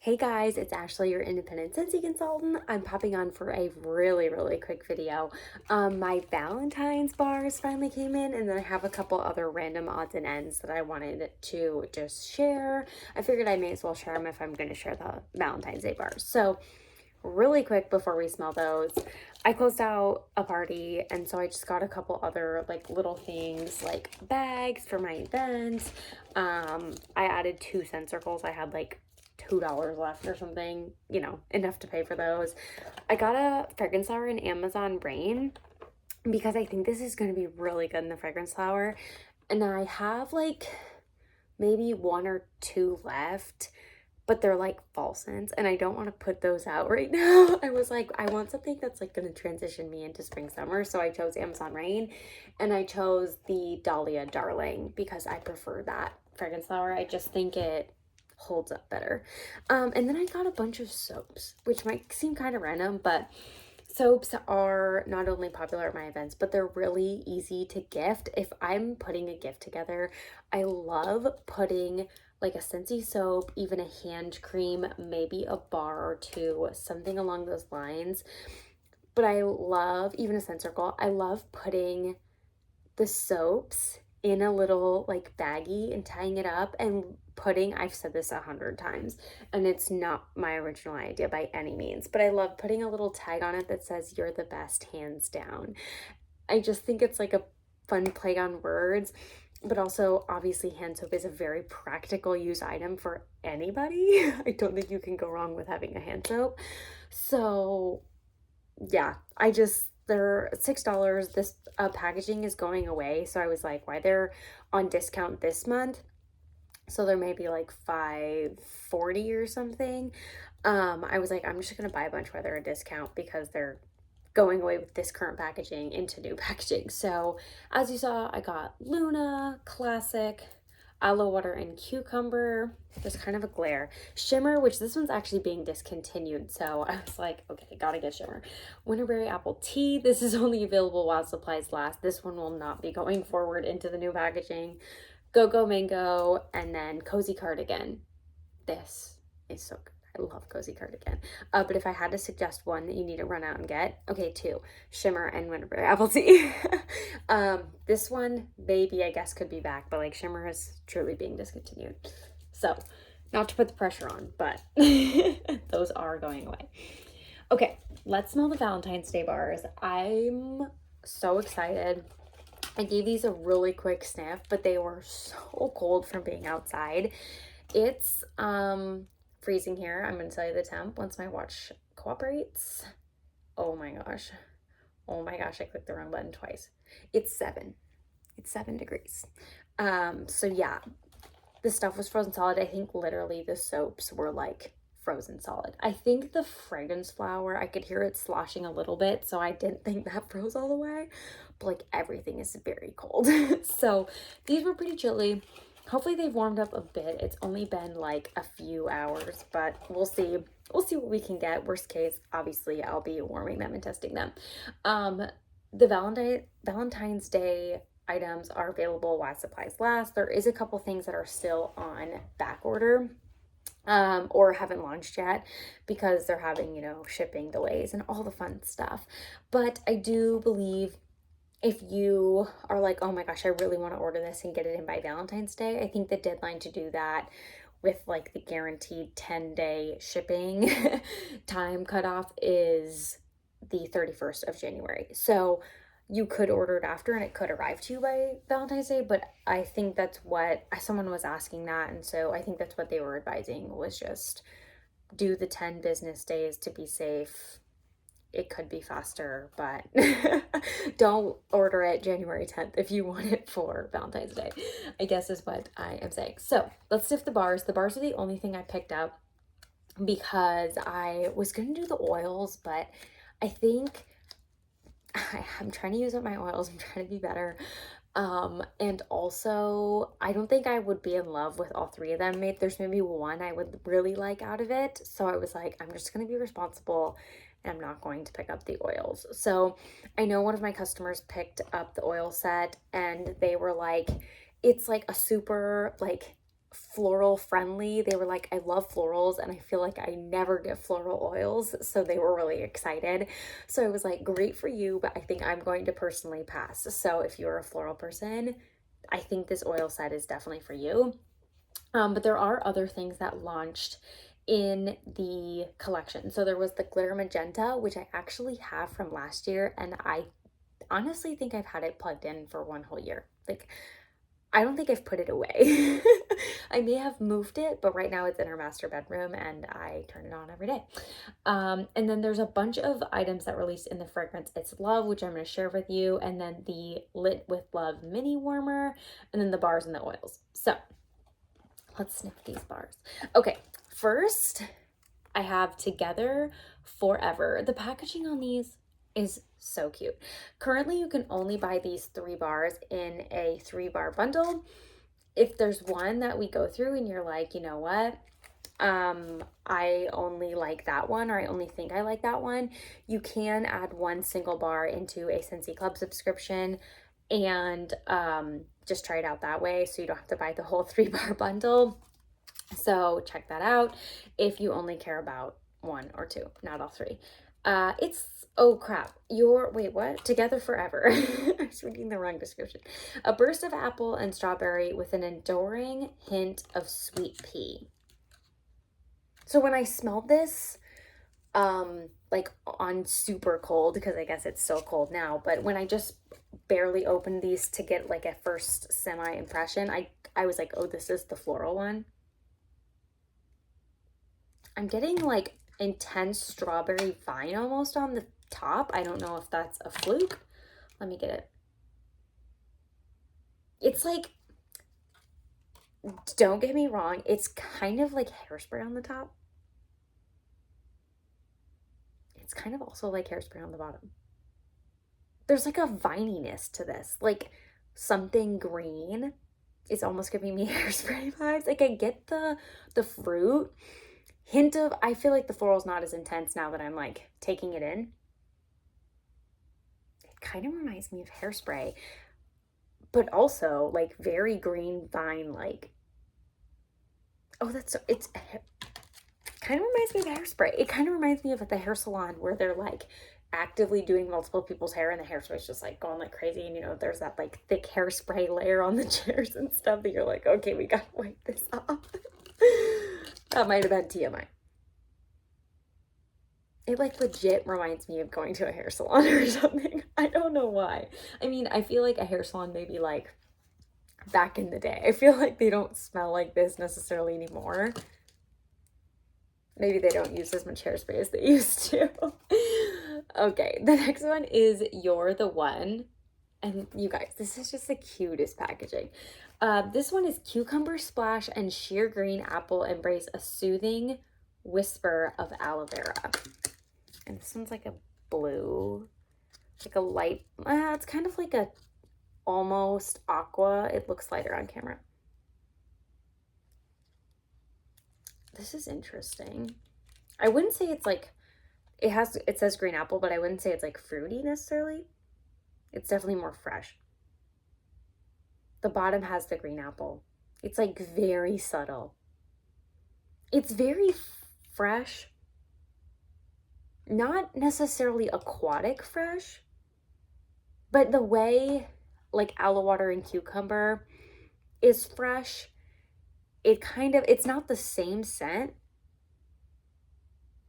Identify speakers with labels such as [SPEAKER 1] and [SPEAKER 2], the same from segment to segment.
[SPEAKER 1] Hey guys, it's Ashley, your independent Scentsy consultant. I'm popping on for a really quick video. My Valentine's bars finally came in, and then I have a couple other random odds and ends that I wanted to just share. I figured I may as well share them if I'm going to share the Valentine's Day bars. So really quick before we smell those, I closed out a party, and so I just got a couple other like little things like bags for my events. I added 2 scent circles. I had like $2 left or something, enough to pay for those. I got a fragrance flower in Amazon Rain because I think this is going to be really good in the fragrance flower. And I have like maybe 1 or 2 left, but they're like fall scents and I don't want to put those out right now. I was like, I want something that's like going to transition me into spring summer. So I chose Amazon Rain, and I chose the Dahlia Darling because I prefer that fragrance flower. I just think it holds up better. And then I got a bunch of soaps, which might seem kind of random, but soaps are not only popular at my events, but they're really easy to gift. If I'm putting a gift together, I love putting like a Scentsy soap, even a hand cream, maybe a bar or two, something along those lines. But I love, even a scent circle, I love putting the soaps in a little like baggie and tying it up and putting, I've said this 100 times, and it's not my original idea by any means, but I love putting a little tag on it that says "You're the best, hands down." I just think it's like a fun play on words, but also obviously hand soap is a very practical use item for anybody. I don't think you can go wrong with having a hand soap. So yeah, they're $6. This packaging is going away, so I was like, why they're on discount this month? So there may be like 540 or something. I was like, I'm just gonna buy a bunch while they're a discount because they're going away with this current packaging into new packaging. So as you saw, I got Luna Classic, aloe water and cucumber, just kind of a glare. Shimmer, which this one's actually being discontinued, so I was like, okay, gotta get shimmer. Winterberry apple tea, this is only available while supplies last. This one will not be going forward into the new packaging. Go mango, and then cozy cardigan. This is so good. I love cozy cardigan. But if I had to suggest one that you need to run out and get, okay, 2, shimmer and winterberry apple tea. This one maybe I guess could be back, but like shimmer is truly being discontinued. So not to put the pressure on, but those are going away. Okay, let's smell the Valentine's Day bars. I'm so excited. I gave these a really quick sniff, but they were so cold from being outside. It's freezing here. I'm going to tell you the temp once my watch cooperates. Oh my gosh. Oh my gosh, I clicked the wrong button twice. It's 7. It's 7 degrees. So yeah, the stuff was frozen solid. I think literally the soaps were like frozen solid. I think the fragrance flower, I could hear it sloshing a little bit, so I didn't think that froze all the way, but like everything is very cold. So these were pretty chilly. Hopefully they've warmed up a bit. It's only been like a few hours, but we'll see. We'll see what we can get. Worst case, obviously I'll be warming them and testing them. The Valentine's Day items are available while supplies last. There is a couple things that are still on back order, or haven't launched yet because they're having, shipping delays and all the fun stuff. But I do believe if you are like, oh my gosh, I really want to order this and get it in by Valentine's Day, I think the deadline to do that with like the guaranteed 10-day shipping time cutoff is the 31st of January. So you could order it after and it could arrive to you by Valentine's Day, but I think that's what someone was asking that, and so I think that's what they were advising, was just do the 10 business days to be safe. It could be faster, but don't order it January 10th if you want it for Valentine's Day, I guess is what I am saying. So let's sift the bars. The bars are the only thing I picked up because I was going to do the oils, but I think I'm trying to use up my oils. I'm trying to be better. And also I don't think I would be in love with all 3 of them. Maybe there's maybe one I would really like out of it. So I was like, I'm just going to be responsible and I'm not going to pick up the oils. So I know one of my customers picked up the oil set and they were like, it's like a super like floral friendly. They were like, I love florals and I feel like I never get floral oils. So they were really excited. So I was like, great for you, but I think I'm going to personally pass. So if you're a floral person, I think this oil set is definitely for you. But there are other things that launched in the collection. So there was the glitter magenta, which I actually have from last year, and I honestly think I've had it plugged in for one whole year. Like, I don't think I've put it away. I may have moved it, but right now it's in our master bedroom and I turn it on every day. And then there's a bunch of items that released in the fragrance It's Love, which I'm going to share with you, and then the Lit with Love mini warmer, and then the bars and the oils. So let's sniff these bars. Okay, first I have Together Forever. The packaging on these is so cute. Currently, you can only buy these 3 bars in a 3-bar bundle. If there's one that we go through and you're like, you know what, I only like that one, or I only think I like that one, you can add 1 single bar into a Scentsy Club subscription and just try it out that way, so you don't have to buy the whole 3-bar bundle. So check that out if you only care about 1 or 2, not all 3. Oh crap, wait, what? Together Forever. I was reading the wrong description. A burst of apple and strawberry with an enduring hint of sweet pea. So when I smelled this, like on super cold, because I guess it's still cold now, but when I just barely opened these to get like a first semi impression, I was like, oh, this is the floral one. I'm getting like intense strawberry vine almost on the top. I don't know if that's a fluke. Let me get it. It's like, don't get me wrong, it's kind of like hairspray on the top. It's kind of also like hairspray on the bottom. There's like a vininess to this, like something green. It's almost giving me hairspray vibes. Like, I get the fruit hint of, I feel like the floral's not as intense now that I'm like taking it in. It kind of reminds me of hairspray, but also like very green vine, like, oh, it's kind of reminds me of hairspray. It kind of reminds me of at the hair salon where they're like actively doing multiple people's hair and the hairspray's just like going like crazy, and you know, there's that like thick hairspray layer on the chairs and stuff that you're like, okay, we gotta wipe this off. That might have been TMI. It like legit reminds me of going to a hair salon or something. I don't know why. I mean, I feel like a hair salon maybe like back in the day. I feel like they don't smell like this necessarily anymore. Maybe they don't use as much hairspray as they used to. Okay, the next one is You're the One. And you guys, this is just the cutest packaging. This one is Cucumber Splash and Sheer Green Apple Embrace a Soothing Whisper of Aloe Vera. And this one's like a blue, like a light, it's kind of like a almost aqua. It looks lighter on camera. This is interesting. I wouldn't say it's like, it says green apple, but I wouldn't say it's like fruity necessarily. It's definitely more fresh. The bottom has the green apple. It's like very subtle. It's very fresh. Not necessarily aquatic fresh, but the way like aloe water and cucumber is fresh, it's not the same scent,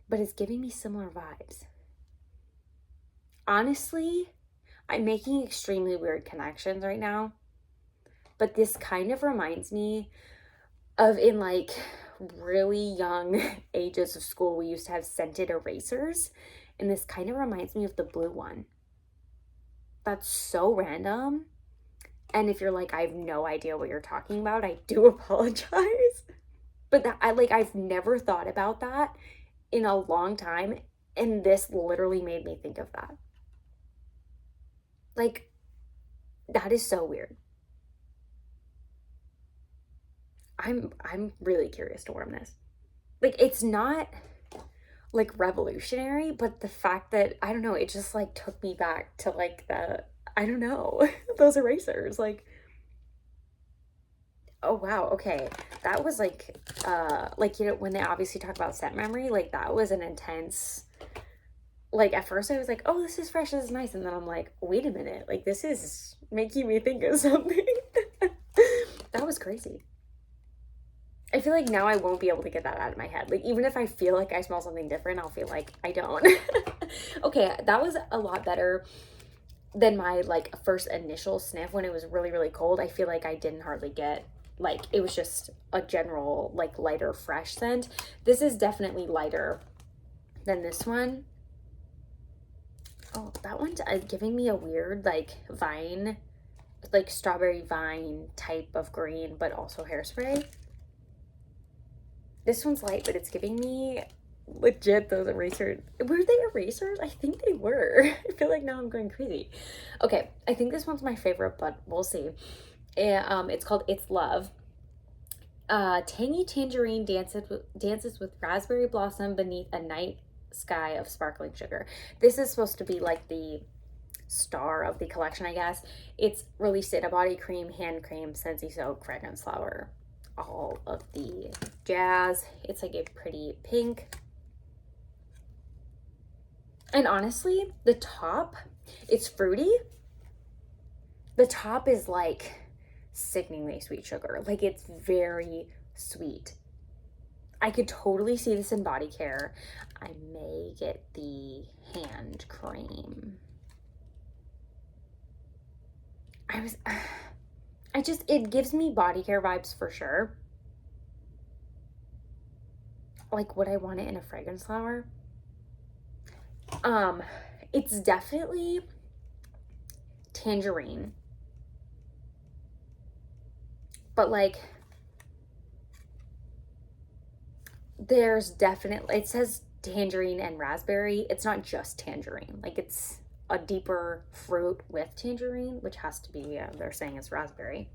[SPEAKER 1] but it's giving me similar vibes. Honestly, I'm making extremely weird connections right now, but this kind of reminds me of in like really young ages of school, we used to have scented erasers, and this kind of reminds me of the blue one. That's so random. And if you're like, I have no idea what you're talking about, I do apologize. But I've never thought about that in a long time, and this literally made me think of that. Like, that is so weird. I'm really curious to warm this. Like, it's not like revolutionary, but the fact that, I don't know, it just like took me back to like I don't know, those erasers. Like, Oh wow, okay. That was like you know, when they obviously talk about scent memory, like that was an intense, like at first I was like, oh, this is fresh, this is nice, and then I'm like, wait a minute, like this is making me think of something. That was crazy. I feel like now I won't be able to get that out of my head. Like even if I feel like I smell something different, I'll feel like I don't. Okay, that was a lot better than my like first initial sniff when it was really, really cold. I feel like I didn't hardly get, like it was just a general like lighter fresh scent. This is definitely lighter than this one. Oh, that one's giving me a weird like vine, like strawberry vine type of green, but also hairspray. This one's light, but it's giving me legit those erasers. Were they erasers? I think they were. I feel like now I'm going crazy. Okay, I think this one's my favorite, but we'll see. It's called It's Love. Tangy tangerine dances with raspberry blossom beneath a night sky of sparkling sugar. This is supposed to be like the star of the collection, I guess. It's released in a body cream, hand cream, Scentsy soap, fragrance flower, all of the jazz. It's like a pretty pink. And honestly, the top, it's fruity. The top is like sickeningly sweet sugar. Like it's very sweet. I could totally see this in body care. I may get the hand cream. It gives me body care vibes for sure. Like, would I want it in a fragrance flower? It's definitely tangerine. But like, there's definitely, it says tangerine and raspberry. It's not just tangerine. Like it's a deeper fruit with tangerine, which has to be, they're saying it's raspberry.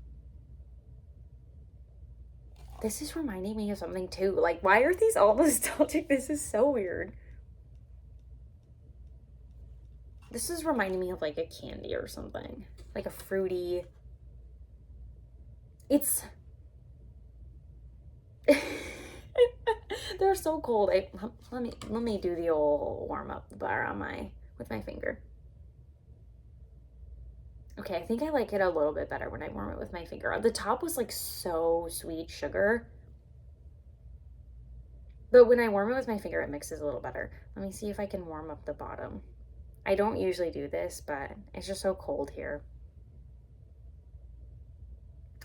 [SPEAKER 1] This is reminding me of something too. Like, why are these all nostalgic? This is so weird. This is reminding me of like a candy or something. Like a fruity. It's they're so cold. Let me do the old warm up bar on with my finger. Okay, I think I like it a little bit better when I warm it with my finger. The top was like so sweet sugar. But when I warm it with my finger, it mixes a little better. Let me see if I can warm up the bottom. I don't usually do this, but it's just so cold here.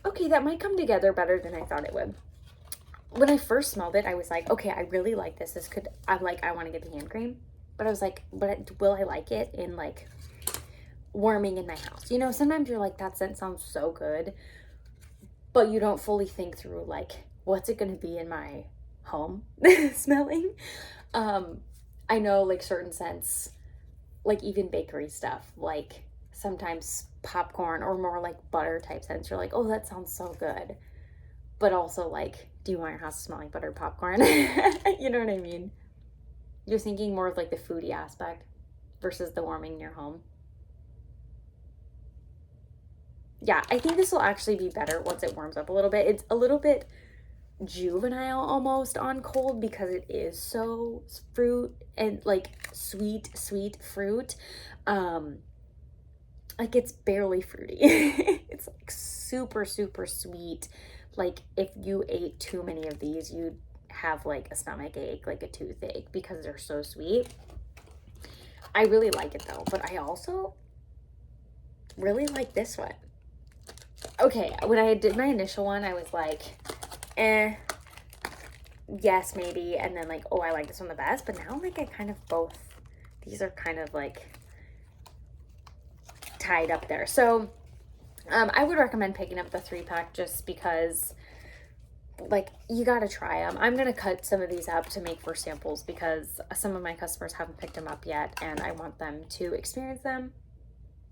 [SPEAKER 1] Okay, that might come together better than I thought it would. When I first smelled it, I was like, okay, I really like this. I want to get the hand cream. But I was like, but will I like it in like warming in my house? You know, sometimes you're like, that scent sounds so good, but you don't fully think through like, what's it going to be in my home smelling? I know like certain scents, like even bakery stuff, like sometimes popcorn or more like butter type scents, you're like, oh, that sounds so good. But also like, do you want your house to smell like buttered popcorn? You know what I mean? You're thinking more of like the foodie aspect versus the warming your home. Yeah, I think this will actually be better once it warms up a little bit. It's a little bit juvenile almost on cold because it is so fruit and like sweet fruit. Like it's barely fruity. It's like super sweet. Like if you ate too many of these, you'd have like a stomach ache, like a toothache, because they're so sweet. I really like it though, but I also really like this one. Okay, when I did my initial one, I was like, yes, maybe, and then like, oh, I like this one the best, but now like I kind of both, these are kind of like tied up there. So I would recommend picking up the 3-pack just because like you gotta try them. I'm gonna cut some of these up to make for samples because some of my customers haven't picked them up yet and I want them to experience them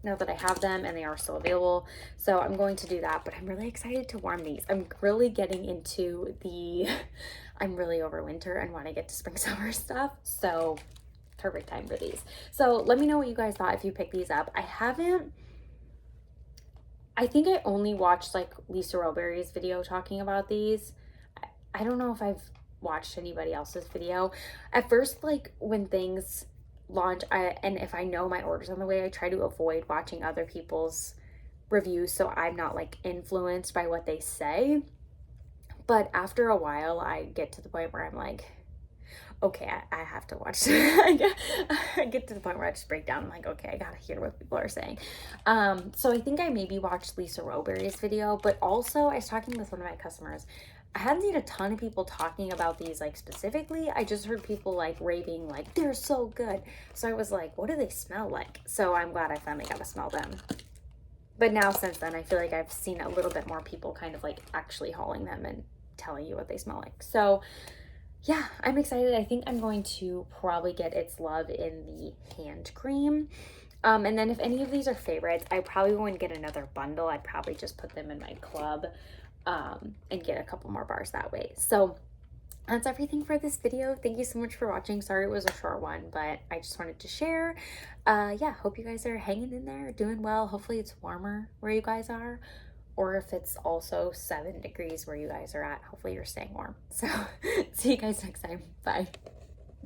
[SPEAKER 1] now that I have them and they are still available. So I'm going to do that, but I'm really excited to warm these. I'm really getting into I'm really over winter and want to get to spring summer stuff. So perfect time for these. So let me know what you guys thought if you picked these up. I haven't I think I only watched like Lisa Roberry's video talking about these. I don't know if I've watched anybody else's video. At first, like when things launch, and if I know my order's on the way, I try to avoid watching other people's reviews so I'm not like influenced by what they say. But after a while, I get to the point where I'm like, okay, I have to watch. I get to the point where I just break down. I'm like, okay, I gotta hear what people are saying. So I think I maybe watched Lisa Roberry's video, but also I was talking with one of my customers. I hadn't seen a ton of people talking about these like specifically. I just heard people like raving like they're so good. So I was like, what do they smell like? So I'm glad I finally got to smell them. But now since then, I feel like I've seen a little bit more people kind of like actually hauling them and telling you what they smell like. So yeah, I'm excited. I think I'm going to probably get It's Love in the hand cream. And then if any of these are favorites, I probably won't get another bundle. I'd probably just put them in my club and get a couple more bars that way. So that's everything for this video. Thank you so much for watching. Sorry it was a short one, but I just wanted to share. Yeah, hope you guys are hanging in there, doing well. Hopefully it's warmer where you guys are, or if it's also 7 degrees where you guys are at, hopefully you're staying warm. So see you guys next time. Bye.